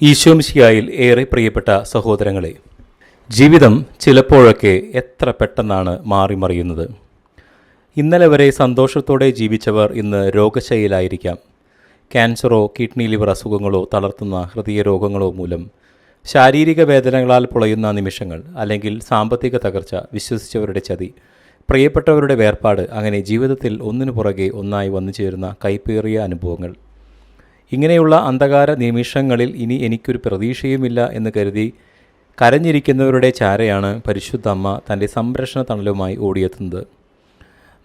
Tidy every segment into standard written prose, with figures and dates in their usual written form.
ഈശോമിശിഹായിൽ ഏറെ പ്രിയപ്പെട്ട സഹോദരങ്ങളെ, ജീവിതം ചിലപ്പോഴൊക്കെ എത്ര പെട്ടെന്നാണ് മാറിമറിയുന്നത്. ഇന്നലെ വരെ സന്തോഷത്തോടെ ജീവിച്ചവർ ഇന്ന് രോഗശൈലിയിലായിരിക്കാം. ക്യാൻസറോ കിഡ്നി ലിവർ അസുഖങ്ങളോ തളർത്തുന്ന ഹൃദയരോഗങ്ങളോ മൂലം ശാരീരിക വേദനകളാൽ പൊളയുന്ന നിമിഷങ്ങൾ, അല്ലെങ്കിൽ സാമ്പത്തിക തകർച്ച, വിശ്വസിച്ചവരുടെ ചതി, പ്രിയപ്പെട്ടവരുടെ വേർപാട്, അങ്ങനെ ജീവിതത്തിൽ ഒന്നിനു പുറകെ ഒന്നായി വന്നു ചേരുന്ന കൈപ്പേറിയ അനുഭവങ്ങൾ. ഇങ്ങനെയുള്ള അന്ധകാര നിമിഷങ്ങളിൽ ഇനി എനിക്കൊരു പ്രതീക്ഷയുമില്ല എന്ന് കരുതി കരഞ്ഞിരിക്കുന്നവരുടെ ചാരയാണ് പരിശുദ്ധ അമ്മ തൻ്റെ സംരക്ഷണ തണലുമായി ഓടിയെത്തുന്നത്.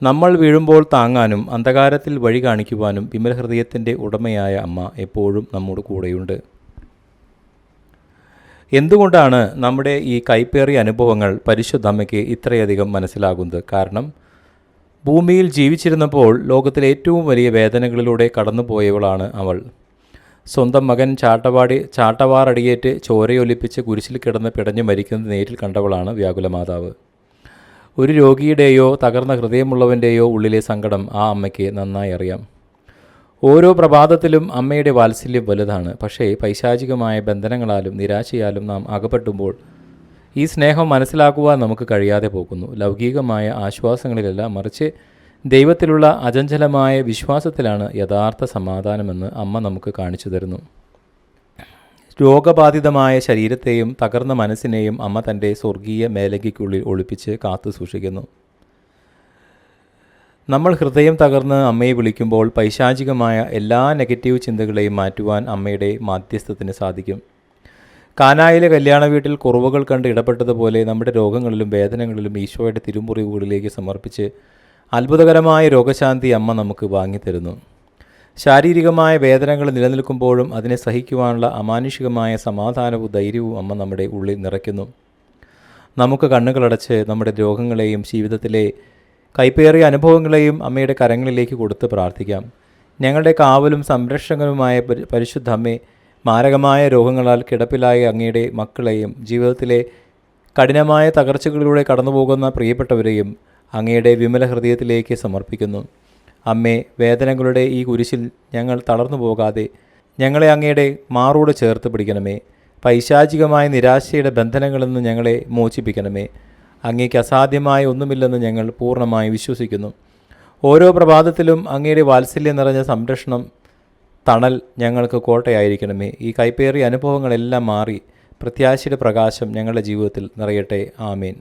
നമ്മൾ വീഴുമ്പോൾ താങ്ങാനും അന്ധകാരത്തിൽ വഴി കാണിക്കുവാനും വിമലഹൃദയത്തിൻ്റെ ഉടമയായ അമ്മ എപ്പോഴും നമ്മോട് കൂടെയുണ്ട്. എന്തുകൊണ്ടാണ് നമ്മുടെ ഈ കൈപ്പേറിയ അനുഭവങ്ങൾ പരിശുദ്ധ അമ്മയ്ക്ക് ഇത്രയധികം മനസ്സിലാകുന്നത്? കാരണം ഭൂമിയിൽ ജീവിച്ചിരുന്നപ്പോൾ ലോകത്തിലെ ഏറ്റവും വലിയ വേദനകളിലൂടെ കടന്നുപോയവളാണ് അവൾ. സ്വന്തം മകൻ ചാട്ടവാറടിയേറ്റ് ചോരയൊലിപ്പിച്ച് കുരിശിൽ കിടന്ന് പിടഞ്ഞു മരിക്കുന്നത് നേരിൽ കണ്ടവളാണ് വ്യാകുലമാതാവ്. ഒരു രോഗിയുടെയോ തകർന്ന ഹൃദയമുള്ളവൻ്റെയോ ഉള്ളിലെ സങ്കടം ആ അമ്മയ്ക്ക് നന്നായി അറിയാം. ഓരോ പ്രഭാതത്തിലും അമ്മയുടെ വാത്സല്യം വലുതാണ്. പക്ഷേ പൈശാചികമായ ബന്ധനങ്ങളാലും നിരാശയാലും നാം അകപ്പെട്ടുമ്പോൾ ഈ സ്നേഹം മനസ്സിലാക്കുവാൻ നമുക്ക് കഴിയാതെ പോകുന്നു. ലൗകികമായ ആശ്വാസങ്ങളിലല്ല, മറിച്ച് ദൈവത്തിലുള്ള അചഞ്ചലമായ വിശ്വാസത്തിലാണ് യഥാർത്ഥ സമാധാനമെന്ന് അമ്മ നമുക്ക് കാണിച്ചു തരുന്നു. രോഗബാധിതമായ ശരീരത്തെയും തകർന്ന മനസ്സിനെയും അമ്മ തൻ്റെ സ്വർഗീയ മേലങ്കിക്കുള്ളിൽ ഒളിപ്പിച്ച് കാത്തു സൂക്ഷിക്കുന്നു. നമ്മൾ ഹൃദയം തകർന്ന് അമ്മയെ വിളിക്കുമ്പോൾ പൈശാചികമായ എല്ലാ നെഗറ്റീവ് ചിന്തകളെയും മാറ്റുവാൻ അമ്മയുടെ മാധ്യസ്ഥത്തിന് സാധിക്കും. കാനായിലെ കല്യാണ വീട്ടിൽ കുറവുകൾ കണ്ട് ഇടപെട്ടതുപോലെ നമ്മുടെ രോഗങ്ങളിലും വേദനകളിലും ഈശോയുടെ തിരുമുറിവുകളിലേക്ക് സമർപ്പിച്ച് അത്ഭുതകരമായ രോഗശാന്തി അമ്മ നമുക്ക് വാങ്ങിത്തരുന്നു. ശാരീരികമായ വേദനകൾ നിലനിൽക്കുമ്പോഴും അതിനെ സഹിക്കുവാനുള്ള അമാനുഷികമായ സമാധാനവും ധൈര്യവും അമ്മ നമ്മുടെ ഉള്ളിൽ നിറയ്ക്കുന്നു. നമുക്ക് കണ്ണുകളടച്ച് നമ്മുടെ രോഗങ്ങളെയും ജീവിതത്തിലെ കൈപ്പേറിയ അനുഭവങ്ങളെയും അമ്മയുടെ കരങ്ങളിലേക്ക് കൊടുത്ത് പ്രാർത്ഥിക്കാം. ഞങ്ങളുടെ കാവലും സംരക്ഷകനുമായ പരിശുദ്ധ അമ്മേ, മാരകമായ രോഗങ്ങളാൽ കിടപ്പിലായ അങ്ങയുടെ മക്കളെയും ജീവിതത്തിലെ കഠിനമായ തകർച്ചകളിലൂടെ കടന്നുപോകുന്ന പ്രിയപ്പെട്ടവരെയും അങ്ങയുടെ വിമല ഹൃദയത്തിലേക്ക് സമർപ്പിക്കുന്നു. അമ്മേ, വേദനകളുടെ ഈ കുരിശിൽ ഞങ്ങൾ തളർന്നു പോകാതെ ഞങ്ങളെ അങ്ങയുടെ മാറോട് ചേർത്ത് പിടിക്കണമേ. പൈശാചികമായ നിരാശയുടെ ബന്ധനങ്ങളിൽ നിന്ന് ഞങ്ങളെ മോചിപ്പിക്കണമേ. അങ്ങേക്ക് അസാധ്യമായ ഒന്നുമില്ലെന്ന് ഞങ്ങൾ പൂർണ്ണമായി വിശ്വസിക്കുന്നു. ഓരോ പ്രഭാതത്തിലും അങ്ങയുടെ വാത്സല്യം നിറഞ്ഞ സംരക്ഷണം തണൽ ഞങ്ങൾക്ക് കോട്ടയായിരിക്കണമേ. ഈ കൈപ്പേറിയ അനുഭവങ്ങളെല്ലാം മാറി പ്രത്യാശയുടെ പ്രകാശം ഞങ്ങളുടെ ജീവിതത്തിൽ നിറയട്ടെ. ആമേൻ.